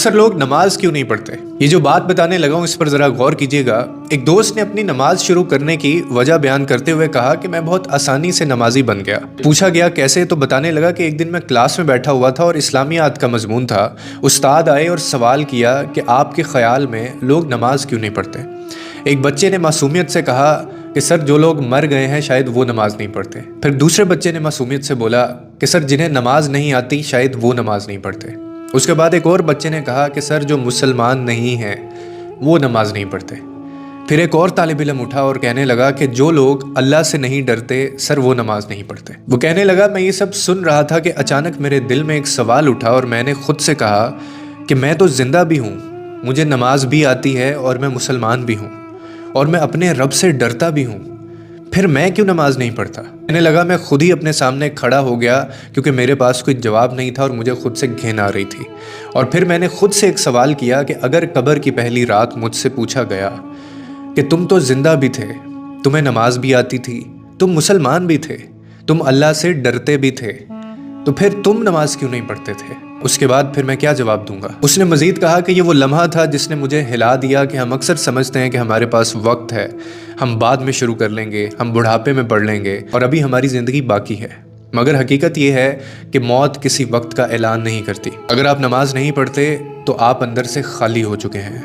اکثر لوگ نماز کیوں نہیں پڑھتے؟ یہ جو بات بتانے لگا ہوں اس پر ذرا غور کیجیے گا۔ ایک دوست نے اپنی نماز شروع کرنے کی وجہ بیان کرتے ہوئے کہا کہ میں بہت آسانی سے نمازی بن گیا۔ پوچھا گیا کیسے، تو بتانے لگا کہ ایک دن میں کلاس میں بیٹھا ہوا تھا اور اسلامیات کا مضمون تھا۔ استاد آئے اور سوال کیا کہ آپ کے خیال میں لوگ نماز کیوں نہیں پڑھتے؟ ایک بچے نے معصومیت سے کہا کہ سر جو لوگ مر گئے ہیں شاید وہ نماز نہیں پڑھتے۔ پھر دوسرے بچے نے معصومیت سے بولا کہ سر جنہیں نماز نہیں آتی شاید وہ نماز نہیں پڑھتے۔ اس کے بعد ایک اور بچے نے کہا کہ سر جو مسلمان نہیں ہیں وہ نماز نہیں پڑھتے۔ پھر ایک اور طالب علم اٹھا اور کہنے لگا کہ جو لوگ اللہ سے نہیں ڈرتے سر وہ نماز نہیں پڑھتے۔ وہ کہنے لگا میں یہ سب سن رہا تھا کہ اچانک میرے دل میں ایک سوال اٹھا اور میں نے خود سے کہا کہ میں تو زندہ بھی ہوں، مجھے نماز بھی آتی ہے اور میں مسلمان بھی ہوں اور میں اپنے رب سے ڈرتا بھی ہوں، پھر میں کیوں نماز نہیں پڑھتا؟ کہنے لگا میں خود ہی اپنے سامنے کھڑا ہو گیا کیونکہ میرے پاس کوئی جواب نہیں تھا اور مجھے خود سے گھن آ رہی تھی، اور پھر میں نے خود سے ایک سوال کیا کہ اگر قبر کی پہلی رات مجھ سے پوچھا گیا کہ تم تو زندہ بھی تھے، تمہیں نماز بھی آتی تھی، تم مسلمان بھی تھے، تم اللہ سے ڈرتے بھی تھے، تو پھر تم نماز کیوں نہیں پڑھتے تھے؟ اس کے بعد پھر میں کیا جواب دوں گا؟ اس نے مزید کہا کہ یہ وہ لمحہ تھا جس نے مجھے ہلا دیا کہ ہم اکثر سمجھتے ہیں کہ ہمارے پاس وقت ہے، ہم بعد میں شروع کر لیں گے، ہم بڑھاپے میں پڑھ لیں گے اور ابھی ہماری زندگی باقی ہے، مگر حقیقت یہ ہے کہ موت کسی وقت کا اعلان نہیں کرتی۔ اگر آپ نماز نہیں پڑھتے تو آپ اندر سے خالی ہو چکے ہیں۔